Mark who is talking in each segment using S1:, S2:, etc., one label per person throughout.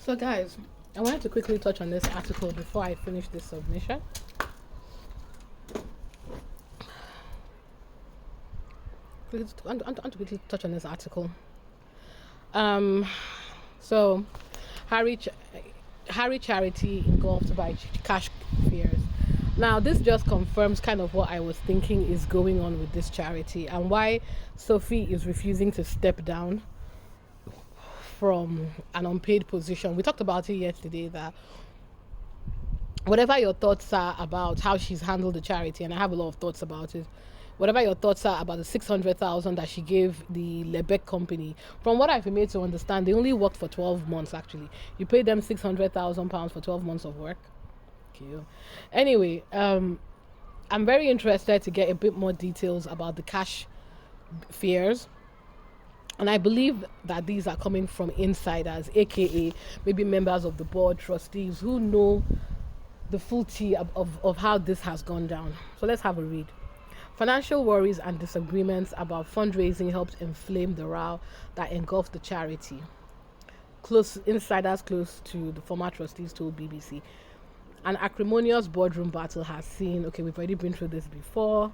S1: So, guys, I wanted to quickly touch on this article before I finish this submission. I want to quickly touch on this article. Um, so Harry, Ch- Harry charity engulfed by cash fears. Now, this just confirms kind of what I was thinking is going on with this charity and why Sophie is refusing to step down from an unpaid position. We talked about it yesterday that whatever your thoughts are about how she's handled the charity, and I have a lot of thoughts about it. Whatever your thoughts are about the 600,000 that she gave the Lebec company, from what I've been made to understand, they only worked for 12 months. Actually, you paid them £600,000 for 12 months of work. Okay. Anyway, I'm very interested to get a bit more details about the cash fears, and I believe that these are coming from insiders, aka maybe members of the board, trustees who know the full tea of how this has gone down. So let's have a read. Financial worries and disagreements about fundraising helped inflame the row that engulfed the charity. Close insiders close to the former trustees told BBC. An acrimonious boardroom battle has seen. Okay, we've already been through this before.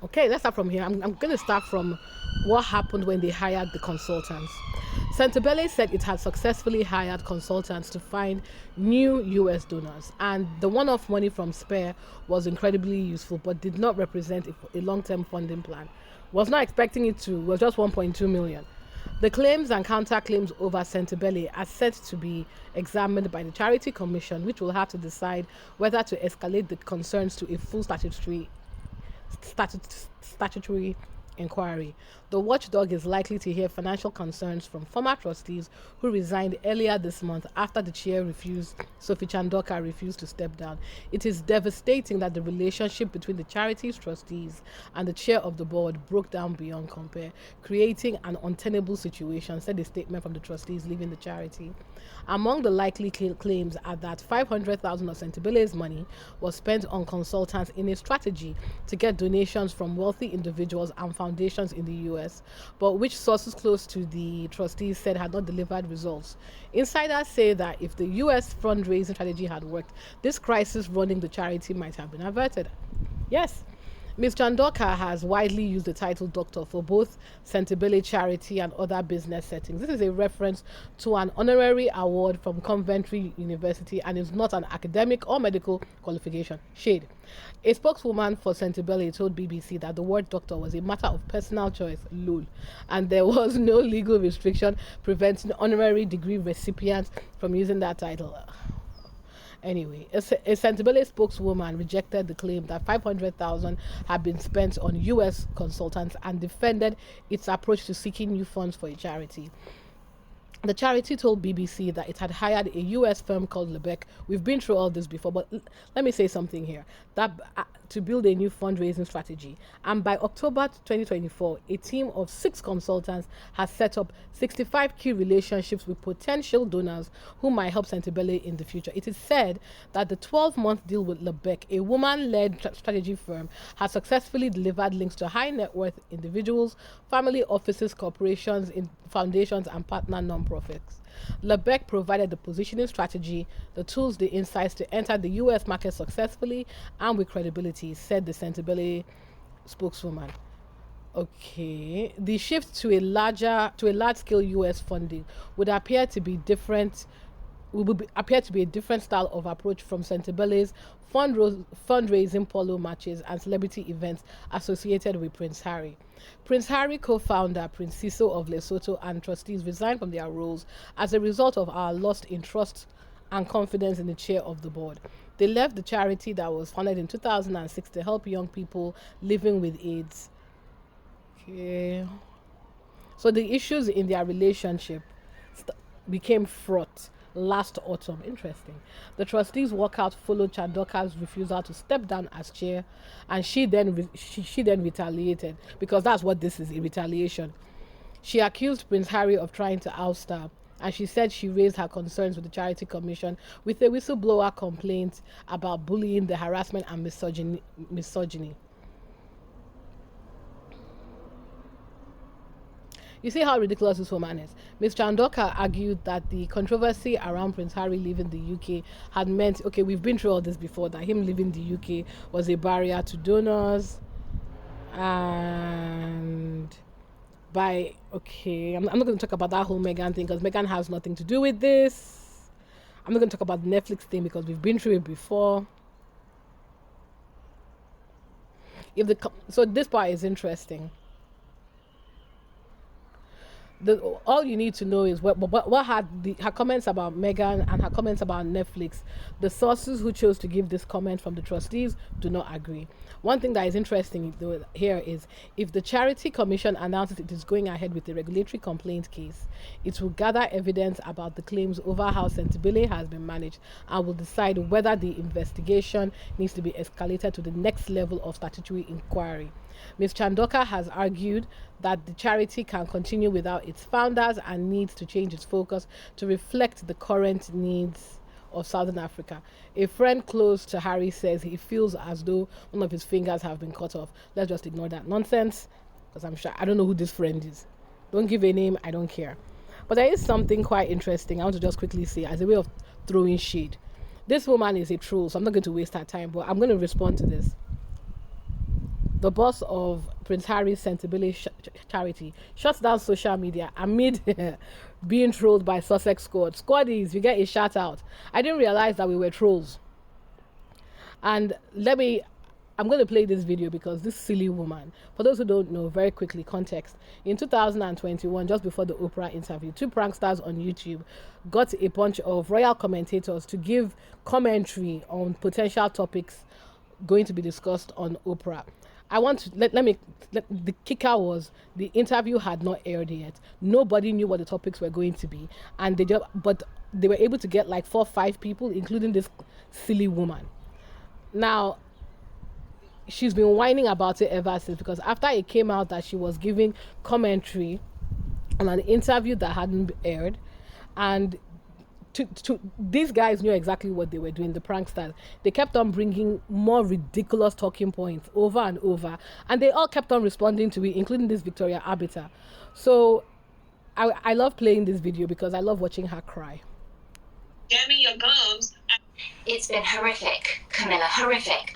S1: Okay, let's start from here. I'm going to start from what happened when they hired the consultants. Centebele said it had successfully hired consultants to find new US donors, and the one off money from Spare was incredibly useful but did not represent a long term funding plan. Was not expecting it to, was just 1.2 million. The claims and counterclaims over Centebele are set to be examined by the Charity Commission, which will have to decide whether to escalate the concerns to a full statutory inquiry. The watchdog is likely to hear financial concerns from former trustees who resigned earlier this month after the chair Sophie Chandauka refused to step down. It is devastating that the relationship between the charity's trustees and the chair of the board broke down beyond compare, creating an untenable situation, said a statement from the trustees leaving the charity. Among the likely claims are that 500,000 of Centebele's money was spent on consultants in a strategy to get donations from wealthy individuals and foundations in the US, but which sources close to the trustees said had not delivered results. Insiders say that if the US fundraising strategy had worked, this crisis running the charity might have been averted. Yes. Ms. Chandauka has widely used the title doctor for both Centebele charity and other business settings. This is a reference to an honorary award from Coventry University and is not an academic or medical qualification. Shade. A spokeswoman for Centebele told BBC that the word doctor was a matter of personal choice, lol, and there was no legal restriction preventing honorary degree recipients from using that title. Anyway, a Centebele spokeswoman rejected the claim that 500,000 had been spent on US consultants and defended its approach to seeking new funds for a charity. The charity told BBC that it had hired a US firm called Lebec. We've been through all this before, but let me say something here. That to build a new fundraising strategy. And by October 2024, a team of 6 consultants has set up 65 key relationships with potential donors who might help Centebele in the future. It is said that the 12-month deal with Lebec, a woman-led strategy firm, has successfully delivered links to high net worth individuals, family offices, corporations, foundations, and partner non-profits. Lebec provided the positioning strategy, the tools, the insights to enter the US market successfully and with credibility, said the Centebele spokeswoman. Okay, the shift to a large-scale US funding would appear to be different. Appear to be a different style of approach from Centebele's fundraising polo matches and celebrity events associated with Prince Harry. Prince Harry co-founder Prince Siso of Lesotho and trustees resigned from their roles as a result of our loss in trust and confidence in the chair of the board. They left the charity that was founded in 2006 to help young people living with AIDS. Okay. So the issues in their relationship became fraught last autumn. Interesting. The trustees' walkout followed Chandauka's refusal to step down as chair, and she then retaliated, because that's what this is, a retaliation. She accused Prince Harry of trying to oust her, and she said she raised her concerns with the Charity Commission with a whistleblower complaint about bullying, the harassment, and misogyny. You see how ridiculous this woman is. Ms. Chandauka argued that the controversy around Prince Harry leaving the UK had meant, okay, we've been through all this before, that him leaving the UK was a barrier to donors. And I'm not going to talk about that whole Meghan thing because Meghan has nothing to do with this. I'm not going to talk about the Netflix thing because we've been through it before. So this part is interesting. All you need to know is what had her comments about Meghan and her comments about Netflix. The sources who chose to give this comment from the trustees do not agree. One thing that is interesting here is if the Charity Commission announces it is going ahead with the regulatory complaint case, it will gather evidence about the claims over how Sentebale has been managed and will decide whether the investigation needs to be escalated to the next level of statutory inquiry. Ms. Chandauka has argued that the charity can continue without its founders and needs to change its focus to reflect the current needs of Southern Africa. A friend close to Harry says he feels as though one of his fingers have been cut off. Let's just ignore that nonsense because I don't know who this friend is. Don't give a name, I don't care. But there is something quite interesting I want to just quickly say as a way of throwing shade. This woman is a troll, so I'm not going to waste her time, but I'm going to respond to this. The boss of Prince Harry's Sentebale charity shuts down social media amid being trolled by Sussex Squad. Squaddies, you get a shout out. I didn't realize that we were trolls. And I'm going to play this video because this silly woman, for those who don't know, very quickly, context. In 2021, just before the Oprah interview, 2 pranksters on YouTube got a bunch of royal commentators to give commentary on potential topics going to be discussed on Oprah. The kicker was the interview had not aired yet. Nobody knew what the topics were going to be. And but they were able to get like 4 or 5 people, including this silly woman. Now, she's been whining about it ever since because after it came out that she was giving commentary on an interview that hadn't aired, and these guys knew exactly what they were doing, the pranksters. They kept on bringing more ridiculous talking points over and over, and they all kept on responding to it, including this Victoria Arbiter. So I love playing this video because I love watching her cry.
S2: Jamming your gums. It's been horrific, Camilla, horrific.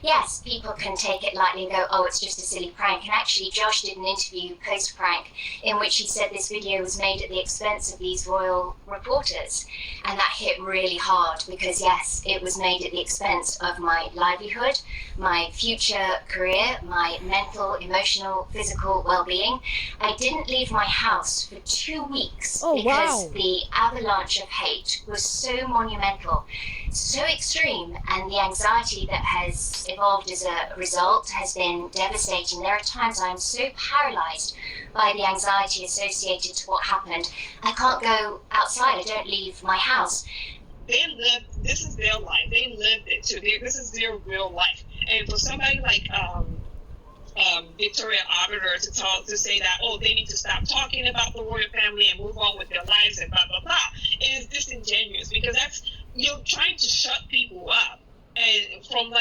S2: Yes, people can take it lightly and go, oh, it's just a silly prank. And actually, Josh did an interview post-prank in which he said this video was made at the expense of these royal reporters. And that hit really hard because, yes, it was made at the expense of my livelihood, my future career, my mental, emotional, physical well-being. I didn't leave my house for 2 weeks because the avalanche of hate was so monumental, so extreme, and the anxiety that has evolved as a result has been devastating. There are times I'm so paralyzed by the anxiety associated to what happened. I can't go outside. I don't leave my house. This is their life. They lived it too. This is their real life. And for somebody like Victoria Arbiter to say that, oh, they need to stop talking about the royal family and move on with their lives and blah, blah, blah, it is disingenuous because you're trying to shut people up. And from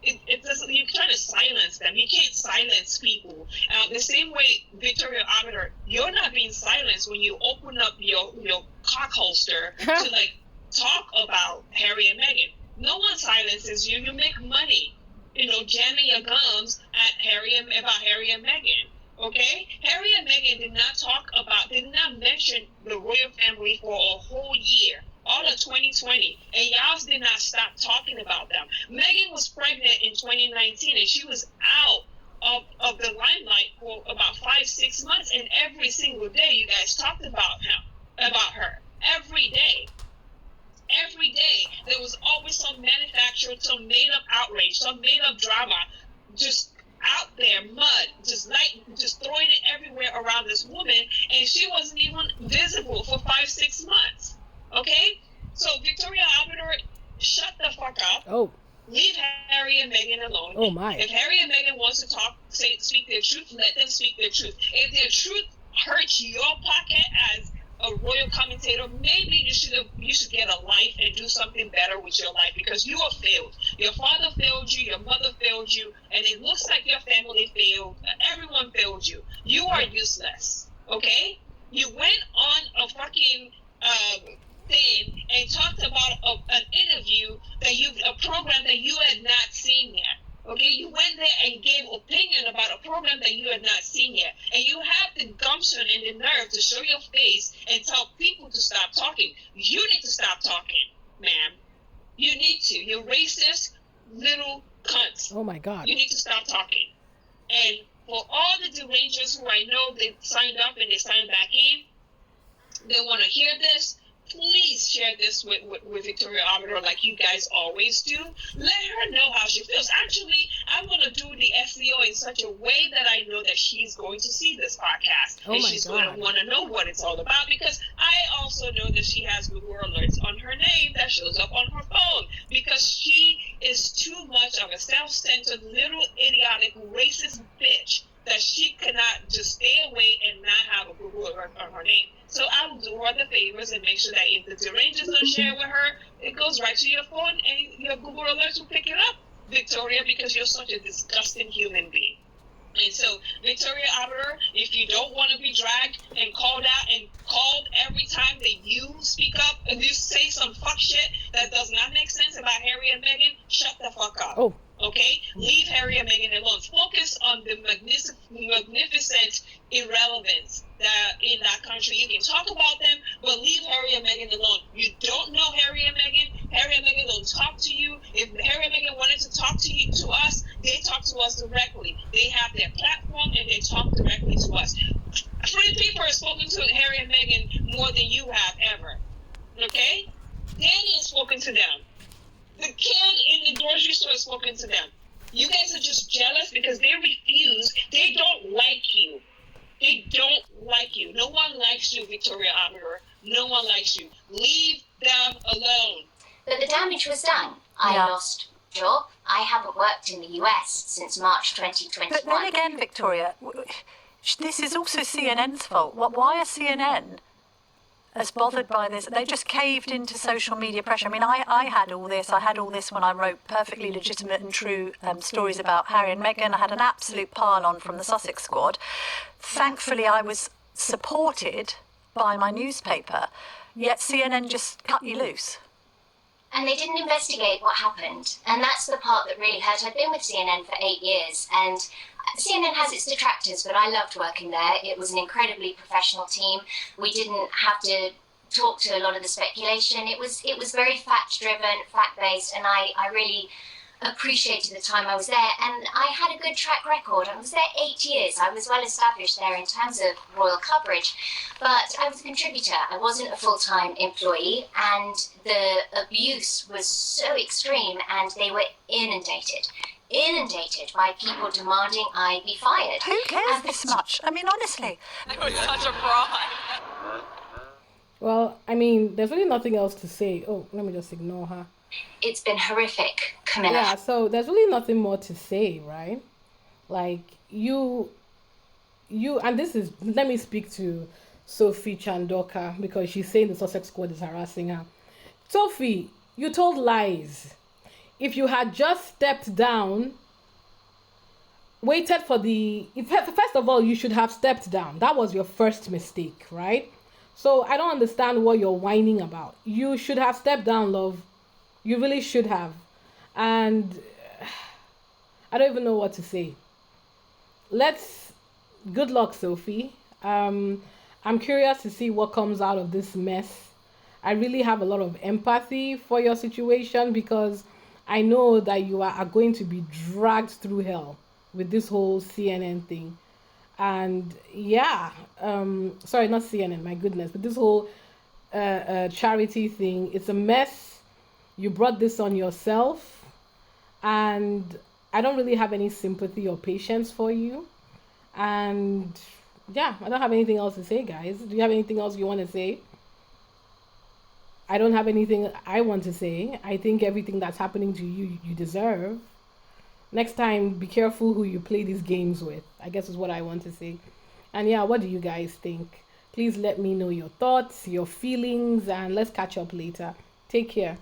S2: it doesn't, you're trying to silence them. You can't silence people. The same way, Victoria Arbiter, you're not being silenced when you open up your cock holster to talk about Harry and Meghan. No one silences you. You make money, jamming your gums about Harry and Meghan. Okay? Harry and Meghan did not mention the royal family for a whole year. All of 2020, and y'all did not stop talking about them. Meghan was pregnant in 2019, and she was out of the limelight for about 5-6 months, and every single day you guys talked about her. Every day there was always some manufactured, some made-up outrage, some made-up drama, just out there, mud, just throwing it everywhere around this woman, and she wasn't even visible for 5-6 months. Okay? So Victoria Arbiter, shut the fuck up. Oh. Leave Harry and Meghan alone.
S1: Oh my.
S2: If Harry and Meghan wants to speak their truth, let them speak their truth. If their truth hurts your pocket as a royal commentator, maybe you should get a life and do something better with your life because you are failed. Your father failed you, your mother failed you, and it looks like your family failed. Everyone failed you. You are useless. Okay? You went on a fucking thing and talked about an interview a program that you had not seen yet. Okay, you went there and gave opinion about a program that you had not seen yet, and you have the gumption and the nerve to show your face and tell people to stop talking. You need to stop talking, ma'am. You need to. You racist little cunts.
S1: Oh my God.
S2: You need to stop talking. And for all the derangers who I know they signed up and they signed back in, they want to hear this. Please share this with Victoria Arbiter like you guys always do. Let her know how she feels. Actually, I'm going to do the SEO in such a way that I know that she's going to see this podcast.
S1: Oh
S2: and she's going to want to know what it's all about, because I also know that she has Google Alerts on her name that shows up on her phone, because she is too much of a self-centered, little, idiotic, racist bitch that she cannot just stay away and not have a Google Alert on her name. So I will do her the favors and make sure that if the derangers don't share with her, it goes right to your phone and your Google Alerts will pick it up, Victoria, because you're such a disgusting human being. And so, Victoria Arbiter, if you don't want to be dragged and called out and called every time that you speak up and you say some fuck shit that does not make sense about Harry and Meghan, shut the fuck up.
S1: Oh.
S2: Okay? Leave Harry and Meghan alone. Focus on the magnificent irrelevance that in that country. You can talk about them, but leave Harry and Meghan alone. You don't know Harry and Meghan. Harry and Meghan don't talk to you. If Harry and Meghan wanted to talk to us, they talk to us directly. They have their platform and they talk directly to us. Free people have spoken to Harry and Meghan more than you have ever. Okay? Danny has spoken to them. The kid in the grocery store has spoken to them. You guys are just jealous because they refuse. They don't like you. They don't like you. No one likes you, Victoria Arbiter. No one likes you. Leave them alone.
S3: But the damage was done. I lost job. I haven't worked in the US since March 2021.
S4: But then again, Victoria, this is also CNN's fault. Why are CNN as bothered by this? They just caved into social media pressure. I mean, I had all this. I had all this when I wrote perfectly legitimate and true stories about Harry and Meghan. I had an absolute pile-on from the Sussex Squad. Thankfully, I was supported by my newspaper, yet CNN just cut you loose.
S3: And they didn't investigate what happened. And that's the part that really hurt. I've been with CNN for 8 years, and CNN has its detractors, but I loved working there. It was an incredibly professional team. We didn't have to talk to a lot of the speculation. It was very fact-driven, fact-based, and I really appreciated the time I was there. And I had a good track record. I was there 8 years. I was well established there in terms of royal coverage, but I was a contributor. I wasn't a full-time employee, and the abuse was so extreme, and they were inundated by people demanding I be fired.
S4: Who cares this much? I mean, honestly.
S5: That was such a fraud.
S1: Well, I mean, there's really nothing else to say. Oh, let me just ignore her.
S3: It's been horrific, Camilla.
S1: Yeah, so there's really nothing more to say, right? Like, you, and this is, let me speak to Sophie Chandauka, because she's saying the Sussex Squad is harassing her. Sophie, you told lies. If you had just stepped down, waited for first of all, you should have stepped down. That was your first mistake, right? So I don't understand what you're whining about. You should have stepped down, love. You really should have. And I don't even know what to say. Good luck, Sophie. I'm curious to see what comes out of this mess. I really have a lot of empathy for your situation, because I know that you are going to be dragged through hell with this whole CNN thing. And yeah, sorry, not CNN, my goodness, but this whole charity thing, it's a mess. You brought this on yourself, and I don't really have any sympathy or patience for you. And yeah, I don't have anything else to say, guys. Do you have anything else you want to say? I don't have anything I want to say. I think everything that's happening to you, you deserve. Next time, be careful who you play these games with, I guess is what I want to say. And yeah, what do you guys think? Please let me know your thoughts, your feelings, and let's catch up later. Take care.